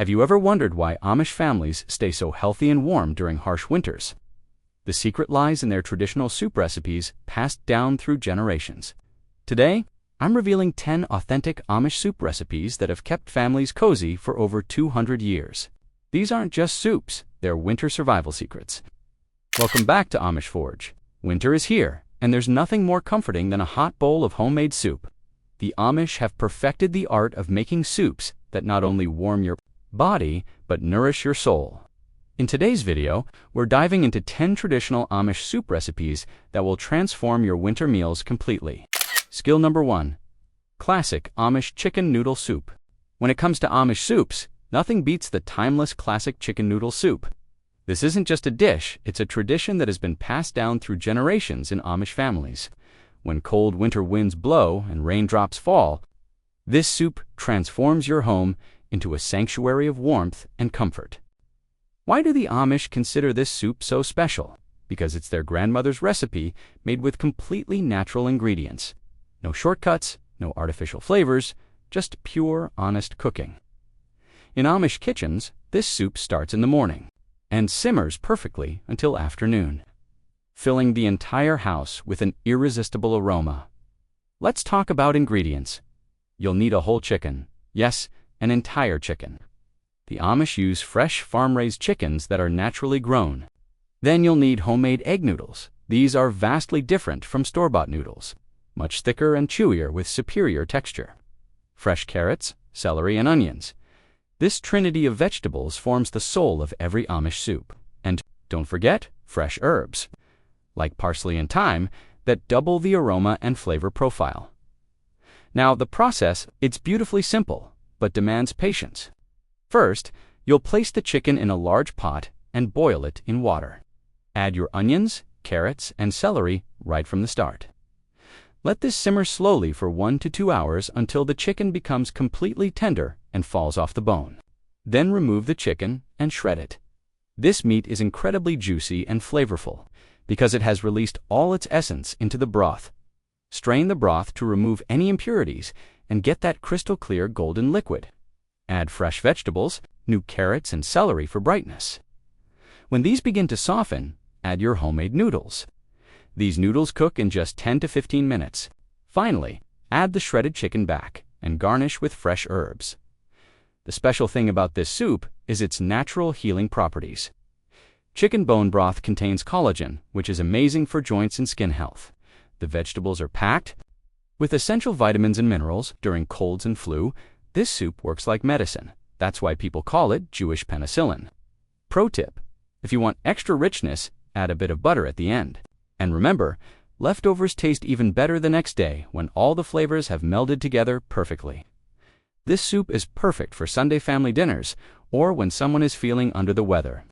Have you ever wondered why Amish families stay so healthy and warm during harsh winters? The secret lies in their traditional soup recipes passed down through generations. Today, I'm revealing 10 authentic Amish soup recipes that have kept families cozy for over 200 years. These aren't just soups, they're winter survival secrets. Welcome back to Amish Forge. Winter is here, and there's nothing more comforting than a hot bowl of homemade soup. The Amish have perfected the art of making soups that not only warm your body, but nourish your soul. In today's video, we're diving into 10 traditional Amish soup recipes that will transform your winter meals completely. Skill number 1. Classic Amish chicken noodle soup. When it comes to Amish soups, nothing beats the timeless classic chicken noodle soup. This isn't just a dish, it's a tradition that has been passed down through generations in Amish families. When cold winter winds blow and raindrops fall, this soup transforms your home into a sanctuary of warmth and comfort. Why do the Amish consider this soup so special? Because it's their grandmother's recipe made with completely natural ingredients. No shortcuts, no artificial flavors, just pure, honest cooking. In Amish kitchens, this soup starts in the morning and simmers perfectly until afternoon, filling the entire house with an irresistible aroma. Let's talk about ingredients. You'll need a whole chicken. Yes, an entire chicken. The Amish use fresh farm-raised chickens that are naturally grown. Then you'll need homemade egg noodles. These are vastly different from store-bought noodles, much thicker and chewier with superior texture. Fresh carrots, celery, and onions. This trinity of vegetables forms the soul of every Amish soup. And don't forget, fresh herbs, like parsley and thyme, that double the aroma and flavor profile. Now, the process, it's beautifully simple, but demands patience. First, you'll place the chicken in a large pot and boil it in water. Add your onions, carrots, and celery right from the start. Let this simmer slowly for 1 to 2 hours until the chicken becomes completely tender and falls off the bone. Then remove the chicken and shred it. This meat is incredibly juicy and flavorful because it has released all its essence into the broth. Strain the broth to remove any impurities and get that crystal clear golden liquid. Add fresh vegetables, new carrots and celery for brightness. When these begin to soften, add your homemade noodles. These noodles cook in just 10 to 15 minutes. Finally, add the shredded chicken back and garnish with fresh herbs. The special thing about this soup is its natural healing properties. Chicken bone broth contains collagen, which is amazing for joints and skin health. The vegetables are packed with essential vitamins and minerals. During colds and flu, this soup works like medicine. That's why people call it Jewish penicillin. Pro tip: if you want extra richness, add a bit of butter at the end. And remember, leftovers taste even better the next day when all the flavors have melded together perfectly. This soup is perfect for Sunday family dinners or when someone is feeling under the weather.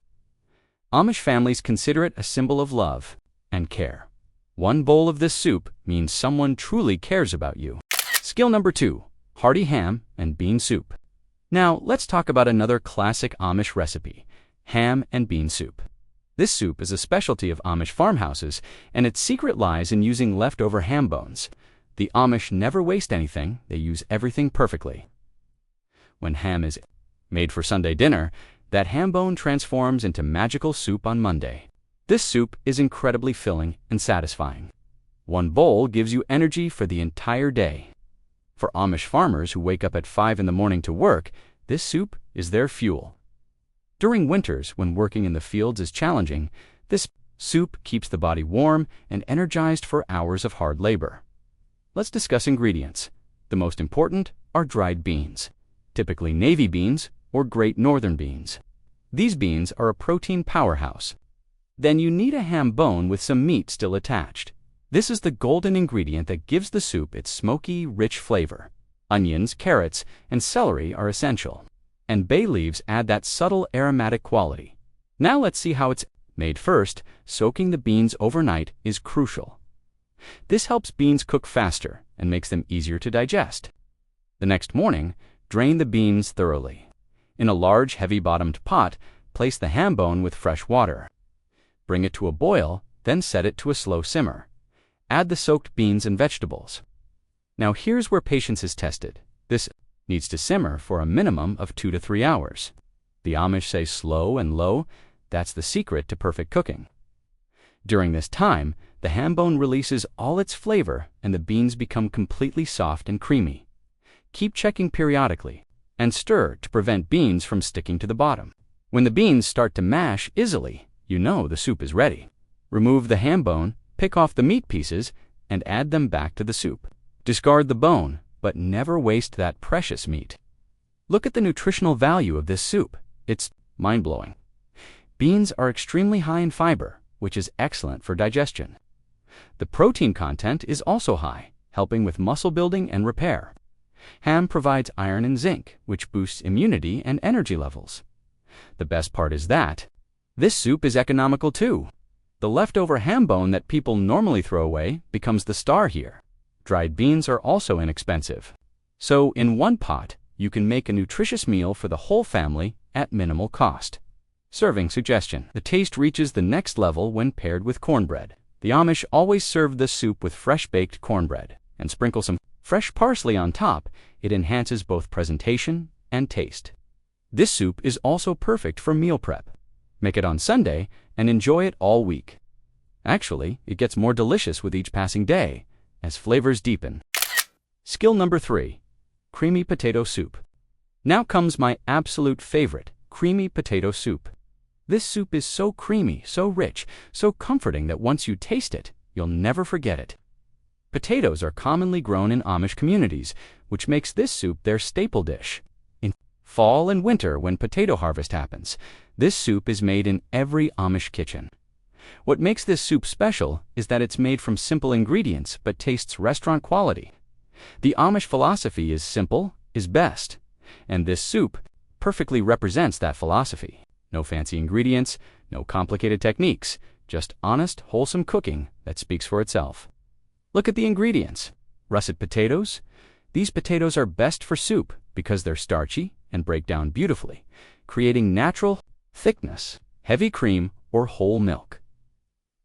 Amish families consider it a symbol of love and care. One bowl of this soup means someone truly cares about you. Skill number 2. Hearty ham and bean soup. Now, let's talk about another classic Amish recipe, ham and bean soup. This soup is a specialty of Amish farmhouses, and its secret lies in using leftover ham bones. The Amish never waste anything, they use everything perfectly. When ham is made for Sunday dinner, that ham bone transforms into magical soup on Monday. This soup is incredibly filling and satisfying. One bowl gives you energy for the entire day. For Amish farmers who wake up at 5 in the morning to work, this soup is their fuel. During winters, when working in the fields is challenging, this soup keeps the body warm and energized for hours of hard labor. Let's discuss ingredients. The most important are dried beans, typically navy beans or Great Northern beans. These beans are a protein powerhouse. Then you need a ham bone with some meat still attached. This is the golden ingredient that gives the soup its smoky, rich flavor. Onions, carrots, and celery are essential, and bay leaves add that subtle aromatic quality. Now let's see how it's made. First, soaking the beans overnight is crucial. This helps beans cook faster and makes them easier to digest. The next morning, drain the beans thoroughly. In a large, heavy-bottomed pot, place the ham bone with fresh water. Bring it to a boil, then set it to a slow simmer. Add the soaked beans and vegetables. Now here's where patience is tested. This needs to simmer for a minimum of 2 to 3 hours. The Amish say slow and low. That's the secret to perfect cooking. During this time, the ham bone releases all its flavor and the beans become completely soft and creamy. Keep checking periodically and stir to prevent beans from sticking to the bottom. When the beans start to mash easily, you know the soup is ready. Remove the ham bone, pick off the meat pieces, and add them back to the soup. Discard the bone, but never waste that precious meat. Look at the nutritional value of this soup. It's mind-blowing. Beans are extremely high in fiber, which is excellent for digestion. The protein content is also high, helping with muscle building and repair. Ham provides iron and zinc, which boosts immunity and energy levels. The best part is that this soup is economical too. The leftover ham bone that people normally throw away becomes the star here. Dried beans are also inexpensive. So in one pot, you can make a nutritious meal for the whole family at minimal cost. Serving suggestion. The taste reaches the next level when paired with cornbread. The Amish always serve this soup with fresh baked cornbread and sprinkle some fresh parsley on top. It enhances both presentation and taste. This soup is also perfect for meal prep. Make it on Sunday and enjoy it all week. Actually, it gets more delicious with each passing day as flavors deepen. Skill number 3. Creamy potato soup. Now comes my absolute favorite, creamy potato soup. This soup is so creamy, so rich, so comforting that once you taste it, you'll never forget it. Potatoes are commonly grown in Amish communities, which makes this soup their staple dish. In fall and winter, when potato harvest happens, this soup is made in every Amish kitchen. What makes this soup special is that it's made from simple ingredients but tastes restaurant quality. The Amish philosophy is simple is best, and this soup perfectly represents that philosophy. No fancy ingredients, no complicated techniques, just honest, wholesome cooking that speaks for itself. Look at the ingredients. Russet potatoes. These potatoes are best for soup because they're starchy and break down beautifully, creating natural thickness, heavy cream, or whole milk.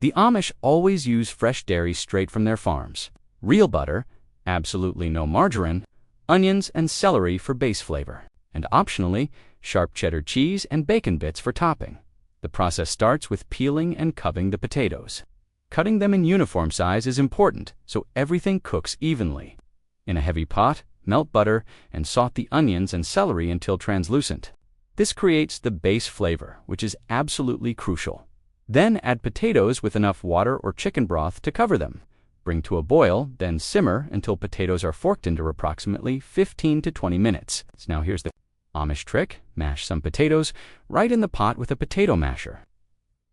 The Amish always use fresh dairy straight from their farms, real butter, absolutely no margarine, onions and celery for base flavor, and optionally, sharp cheddar cheese and bacon bits for topping. The process starts with peeling and cubbing the potatoes. Cutting them in uniform size is important so everything cooks evenly. In a heavy pot, melt butter and saute the onions and celery until translucent. This creates the base flavor, which is absolutely crucial. Then add potatoes with enough water or chicken broth to cover them. Bring to a boil, then simmer until potatoes are forked into approximately 15 to 20 minutes. So now here's the Amish trick. Mash some potatoes right in the pot with a potato masher.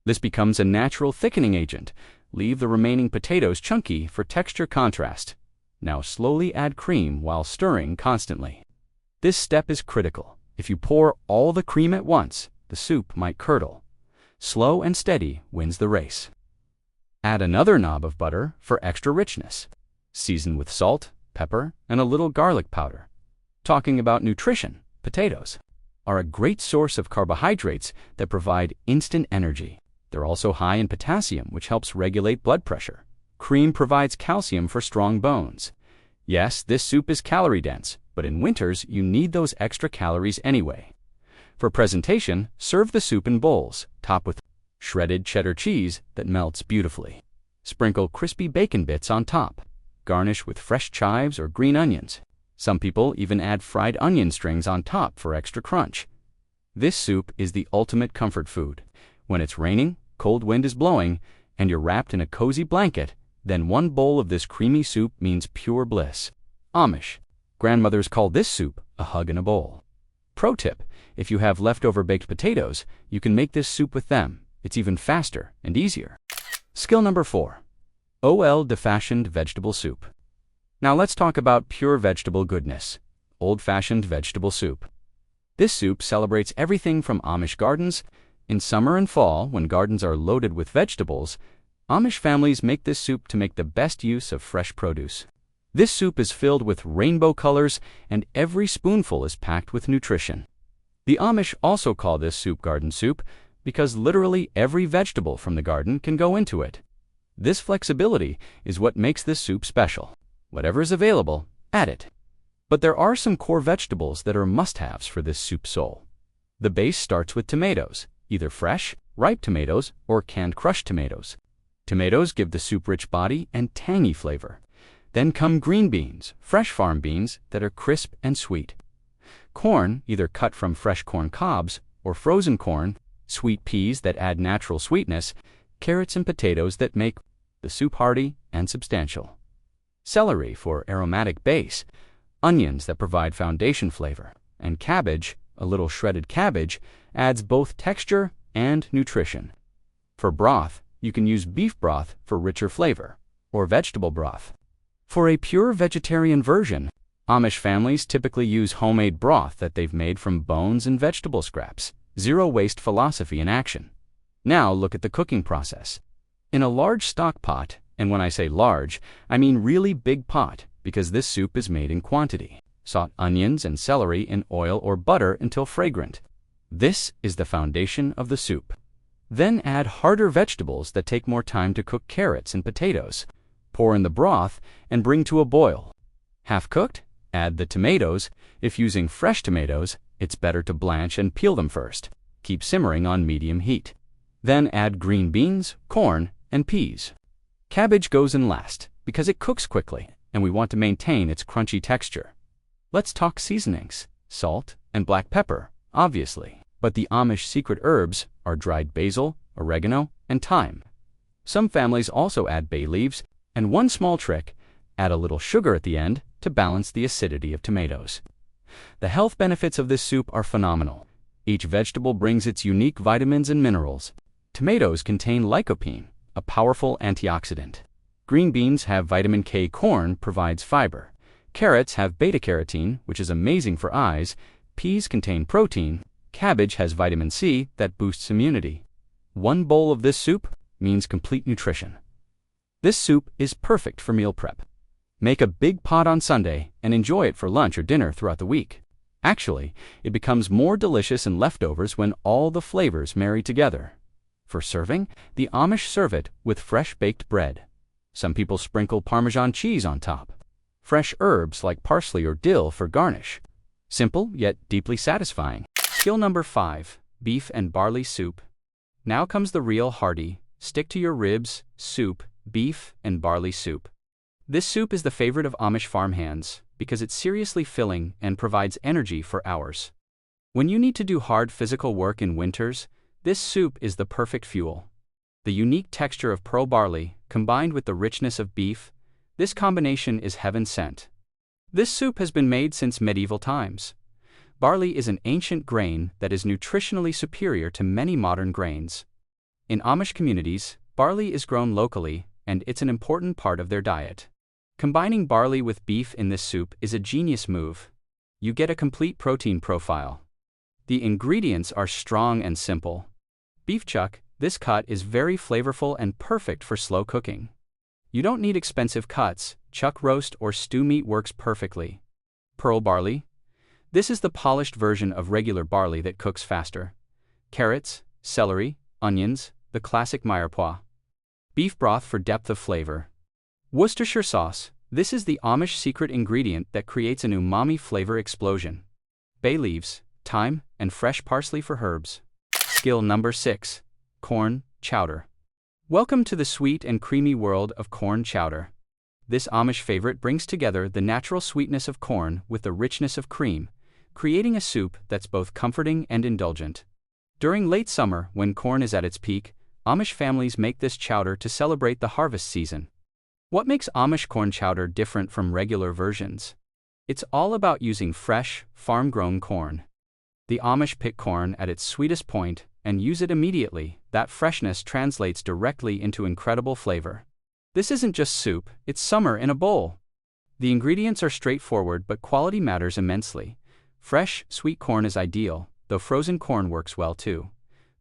This becomes a natural thickening agent. Leave the remaining potatoes chunky for texture contrast. Now slowly add cream while stirring constantly. This step is critical. If you pour all the cream at once, the soup might curdle. Slow and steady wins the race. Add another knob of butter for extra richness. Season with salt, pepper, and a little garlic powder. Talking about nutrition, potatoes are a great source of carbohydrates that provide instant energy. They're also high in potassium, which helps regulate blood pressure. Cream provides calcium for strong bones. Yes, this soup is calorie-dense, but in winters you need those extra calories anyway. For presentation, serve the soup in bowls, top with shredded cheddar cheese that melts beautifully. Sprinkle crispy bacon bits on top. Garnish with fresh chives or green onions. Some people even add fried onion strings on top for extra crunch. This soup is the ultimate comfort food. When it's raining, cold wind is blowing, and you're wrapped in a cozy blanket, then one bowl of this creamy soup means pure bliss. Amish grandmothers call this soup a hug in a bowl. Pro tip: if you have leftover baked potatoes, you can make this soup with them. It's even faster and easier. Skill number 4. Old-fashioned vegetable soup. Now let's talk about pure vegetable goodness. Old-fashioned vegetable soup. This soup celebrates everything from Amish gardens. In summer and fall, when gardens are loaded with vegetables, Amish families make this soup to make the best use of fresh produce. This soup is filled with rainbow colors, and every spoonful is packed with nutrition. The Amish also call this soup garden soup because literally every vegetable from the garden can go into it. This flexibility is what makes this soup special. Whatever is available, add it. But there are some core vegetables that are must-haves for this soup soul. The base starts with tomatoes, either fresh, ripe tomatoes, or canned crushed tomatoes. Tomatoes give the soup rich body and tangy flavor. Then come green beans, fresh farm beans that are crisp and sweet. Corn, either cut from fresh corn cobs or frozen corn, sweet peas that add natural sweetness, carrots and potatoes that make the soup hearty and substantial. Celery for aromatic base, onions that provide foundation flavor, and cabbage, a little shredded cabbage, adds both texture and nutrition. For broth, you can use beef broth for richer flavor, or vegetable broth. For a pure vegetarian version, Amish families typically use homemade broth that they've made from bones and vegetable scraps. Zero waste philosophy in action. Now look at the cooking process. In a large stock pot, and when I say large, I mean really big pot, because this soup is made in quantity. Saute onions and celery in oil or butter until fragrant. This is the foundation of the soup. Then add harder vegetables that take more time to cook: carrots and potatoes. Pour in the broth and bring to a boil. Half cooked? Add the tomatoes. If using fresh tomatoes, it's better to blanch and peel them first. Keep simmering on medium heat. Then add green beans, corn, and peas. Cabbage goes in last because it cooks quickly and we want to maintain its crunchy texture. Let's talk seasonings. Salt and black pepper, obviously. But the Amish secret herbs are dried basil, oregano, and thyme. Some families also add bay leaves, and one small trick, add a little sugar at the end to balance the acidity of tomatoes. The health benefits of this soup are phenomenal. Each vegetable brings its unique vitamins and minerals. Tomatoes contain lycopene, a powerful antioxidant. Green beans have vitamin K. Corn provides fiber. Carrots have beta-carotene, which is amazing for eyes. Peas contain protein. Cabbage has vitamin C that boosts immunity. One bowl of this soup means complete nutrition. This soup is perfect for meal prep. Make a big pot on Sunday and enjoy it for lunch or dinner throughout the week. Actually, it becomes more delicious in leftovers when all the flavors marry together. For serving, the Amish serve it with fresh baked bread. Some people sprinkle Parmesan cheese on top. Fresh herbs like parsley or dill for garnish. Simple yet deeply satisfying. Skill number 5, beef and barley soup. Now comes the real hearty, stick to your ribs, soup, beef and barley soup. This soup is the favorite of Amish farmhands because it's seriously filling and provides energy for hours. When you need to do hard physical work in winters, this soup is the perfect fuel. The unique texture of pearl barley combined with the richness of beef, this combination is heaven sent. This soup has been made since medieval times. Barley is an ancient grain that is nutritionally superior to many modern grains. In Amish communities, barley is grown locally, and it's an important part of their diet. Combining barley with beef in this soup is a genius move. You get a complete protein profile. The ingredients are strong and simple. Beef chuck, this cut is very flavorful and perfect for slow cooking. You don't need expensive cuts, chuck roast or stew meat works perfectly. Pearl barley, this is the polished version of regular barley that cooks faster. Carrots, celery, onions, the classic mirepoix. Beef broth for depth of flavor. Worcestershire sauce, this is the Amish secret ingredient that creates an umami flavor explosion. Bay leaves, thyme, and fresh parsley for herbs. Skill number 6, corn chowder. Welcome to the sweet and creamy world of corn chowder. This Amish favorite brings together the natural sweetness of corn with the richness of cream, creating a soup that's both comforting and indulgent. During late summer, when corn is at its peak, Amish families make this chowder to celebrate the harvest season. What makes Amish corn chowder different from regular versions? It's all about using fresh, farm-grown corn. The Amish pick corn at its sweetest point and use it immediately. That freshness translates directly into incredible flavor. This isn't just soup, it's summer in a bowl. The ingredients are straightforward, but quality matters immensely. Fresh, sweet corn is ideal, though frozen corn works well too.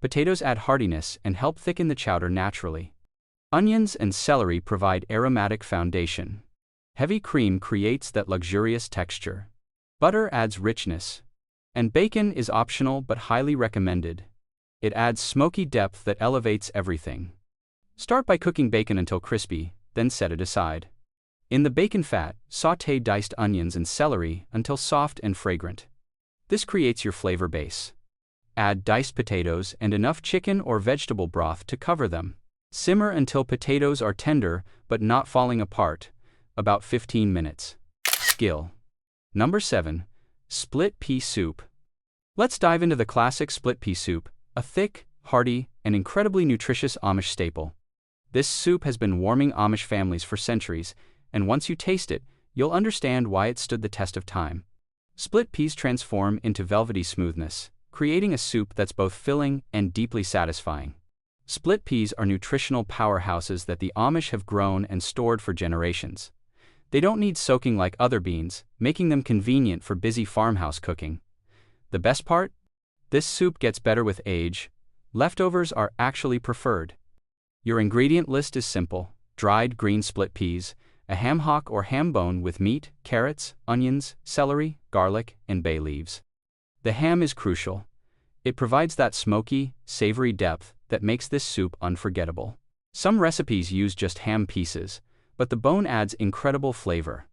Potatoes add heartiness and help thicken the chowder naturally. Onions and celery provide aromatic foundation. Heavy cream creates that luxurious texture. Butter adds richness. And bacon is optional but highly recommended. It adds smoky depth that elevates everything. Start by cooking bacon until crispy, then set it aside. In the bacon fat, sauté diced onions and celery until soft and fragrant. This creates your flavor base. Add diced potatoes and enough chicken or vegetable broth to cover them. Simmer until potatoes are tender but not falling apart, about 15 minutes. Skill. Number 7. Split pea soup. Let's dive into the classic split pea soup, a thick, hearty, and incredibly nutritious Amish staple. This soup has been warming Amish families for centuries, and once you taste it, you'll understand why it stood the test of time. Split peas transform into velvety smoothness, creating a soup that's both filling and deeply satisfying. Split peas are nutritional powerhouses that the Amish have grown and stored for generations. They don't need soaking like other beans, making them convenient for busy farmhouse cooking. The best part? This soup gets better with age. Leftovers are actually preferred. Your ingredient list is simple: dried green split peas, a ham hock or ham bone with meat, carrots, onions, celery, garlic, and bay leaves. The ham is crucial. It provides that smoky, savory depth that makes this soup unforgettable. Some recipes use just ham pieces, but the bone adds incredible flavor.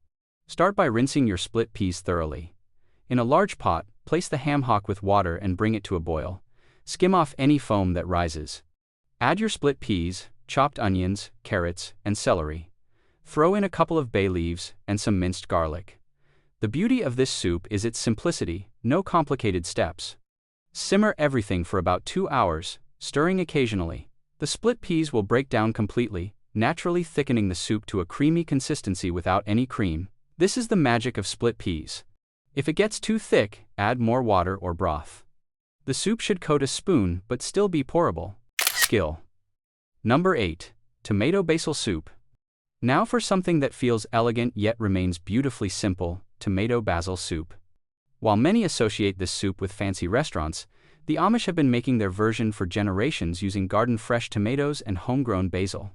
Start by rinsing your split peas thoroughly. In a large pot, place the ham hock with water and bring it to a boil. Skim off any foam that rises. Add your split peas, chopped onions, carrots, and celery. Throw in a couple of bay leaves and some minced garlic. The beauty of this soup is its simplicity, no complicated steps. Simmer everything for about 2 hours, stirring occasionally. The split peas will break down completely, naturally thickening the soup to a creamy consistency without any cream. This is the magic of split peas. If it gets too thick, add more water or broth. The soup should coat a spoon but still be pourable. Skill. Number 8. Tomato basil soup. Now for something that feels elegant yet remains beautifully simple: tomato basil soup. While many associate this soup with fancy restaurants, the Amish have been making their version for generations using garden-fresh tomatoes and homegrown basil.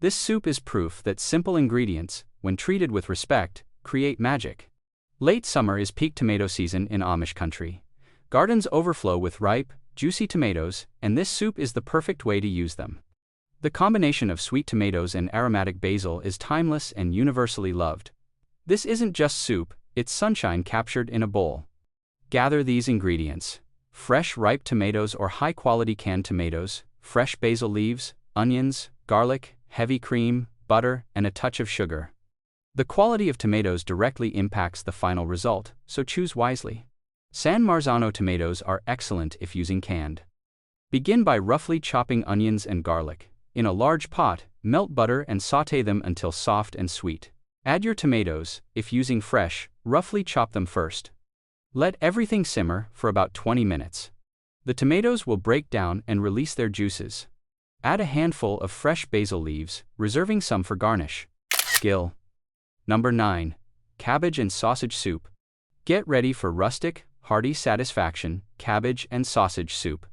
This soup is proof that simple ingredients, when treated with respect, create magic. Late summer is peak tomato season in Amish country. Gardens overflow with ripe, juicy tomatoes, and this soup is the perfect way to use them. The combination of sweet tomatoes and aromatic basil is timeless and universally loved. This isn't just soup, it's sunshine captured in a bowl. Gather these ingredients: fresh ripe tomatoes or high-quality canned tomatoes, fresh basil leaves, onions, garlic, heavy cream, butter, and a touch of sugar. The quality of tomatoes directly impacts the final result, so choose wisely. San Marzano tomatoes are excellent if using canned. Begin by roughly chopping onions and garlic. In a large pot, melt butter and sauté them until soft and sweet. Add your tomatoes. If using fresh, roughly chop them first. Let everything simmer for about 20 minutes. The tomatoes will break down and release their juices. Add a handful of fresh basil leaves, reserving some for garnish. Skill. Number 9. Cabbage and sausage soup. Get ready for rustic, hearty satisfaction: cabbage and sausage soup.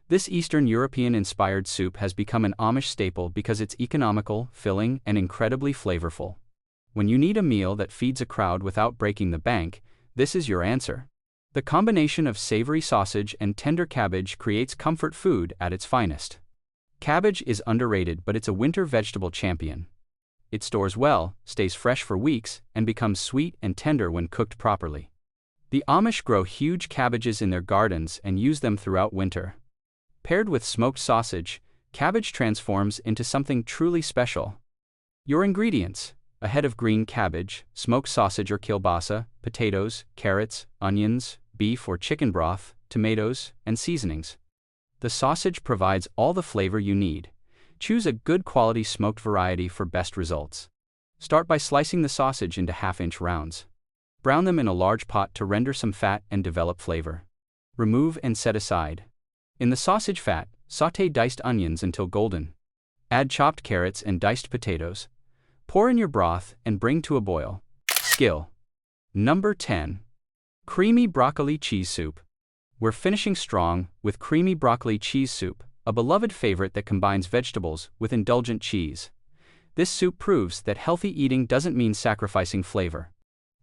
This Eastern European-inspired soup has become an Amish staple because it's economical, filling, and incredibly flavorful. When you need a meal that feeds a crowd without breaking the bank, this is your answer. The combination of savory sausage and tender cabbage creates comfort food at its finest. Cabbage is underrated, but it's a winter vegetable champion. It stores well, stays fresh for weeks, and becomes sweet and tender when cooked properly. The Amish grow huge cabbages in their gardens and use them throughout winter. Paired with smoked sausage, cabbage transforms into something truly special. Your ingredients: a head of green cabbage, smoked sausage or kielbasa, potatoes, carrots, onions, beef or chicken broth, tomatoes, and seasonings. The sausage provides all the flavor you need. Choose a good quality smoked variety for best results. Start by slicing the sausage into half-inch rounds. Brown them in a large pot to render some fat and develop flavor. Remove and set aside. In the sausage fat, sauté diced onions until golden. Add chopped carrots and diced potatoes. Pour in your broth and bring to a boil. Skill. Number 10. Creamy broccoli cheese soup. We're finishing strong with creamy broccoli cheese soup, a beloved favorite that combines vegetables with indulgent cheese. This soup proves that healthy eating doesn't mean sacrificing flavor.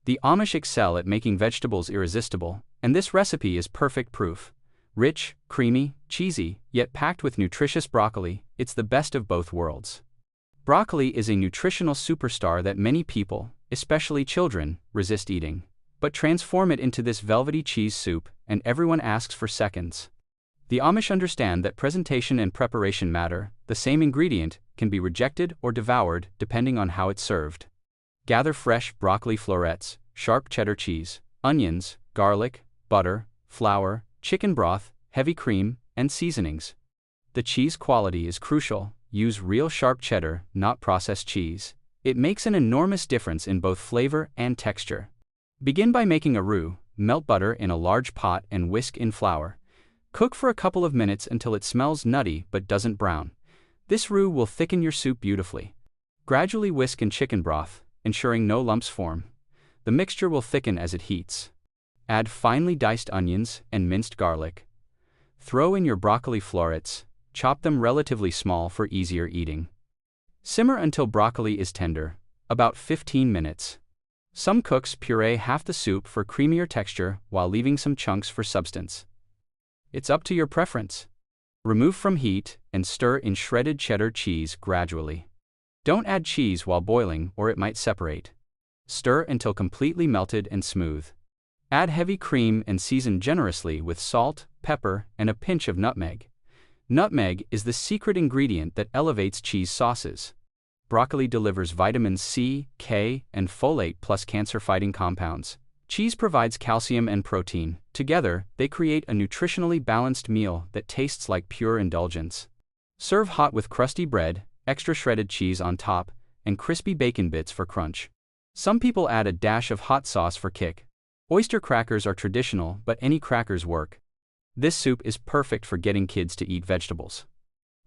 The Amish excel at making vegetables irresistible, and this recipe is perfect proof. Rich, creamy, cheesy, yet packed with nutritious broccoli, it's the best of both worlds. Broccoli is a nutritional superstar that many people, especially children, resist eating. But transform it into this velvety cheese soup, and everyone asks for seconds. The Amish understand that presentation and preparation matter. The same ingredient can be rejected or devoured depending on how it's served. Gather fresh broccoli florets, sharp cheddar cheese, onions, garlic, butter, flour, chicken broth, heavy cream, and seasonings. The cheese quality is crucial. Use real sharp cheddar, not processed cheese. It makes an enormous difference in both flavor and texture. Begin by making a roux. Melt butter in a large pot and whisk in flour. Cook for a couple of minutes until it smells nutty but doesn't brown. This roux will thicken your soup beautifully. Gradually whisk in chicken broth, ensuring no lumps form. The mixture will thicken as it heats. Add finely diced onions and minced garlic. Throw in your broccoli florets. Chop them relatively small for easier eating. Simmer until broccoli is tender, about 15 minutes. Some cooks puree half the soup for creamier texture while leaving some chunks for substance. It's up to your preference. Remove from heat and stir in shredded cheddar cheese gradually. Don't add cheese while boiling or it might separate. Stir until completely melted and smooth. Add heavy cream and season generously with salt, pepper, and a pinch of nutmeg. Nutmeg is the secret ingredient that elevates cheese sauces. Broccoli delivers vitamins C, K, and folate plus cancer-fighting compounds. Cheese provides calcium and protein. Together, they create a nutritionally balanced meal that tastes like pure indulgence. Serve hot with crusty bread, extra shredded cheese on top, and crispy bacon bits for crunch. Some people add a dash of hot sauce for kick. Oyster crackers are traditional, but any crackers work. This soup is perfect for getting kids to eat vegetables.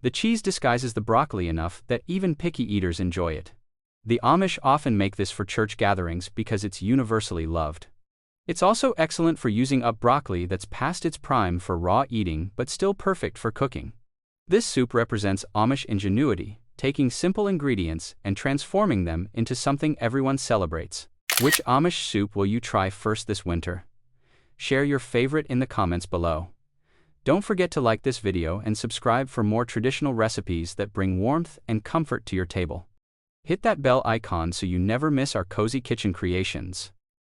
The cheese disguises the broccoli enough that even picky eaters enjoy it. The Amish often make this for church gatherings because it's universally loved. It's also excellent for using up broccoli that's past its prime for raw eating but still perfect for cooking. This soup represents Amish ingenuity, taking simple ingredients and transforming them into something everyone celebrates. Which Amish soup will you try first this winter? Share your favorite in the comments below. Don't forget to like this video and subscribe for more traditional recipes that bring warmth and comfort to your table. Hit that bell icon so you never miss our cozy kitchen creations.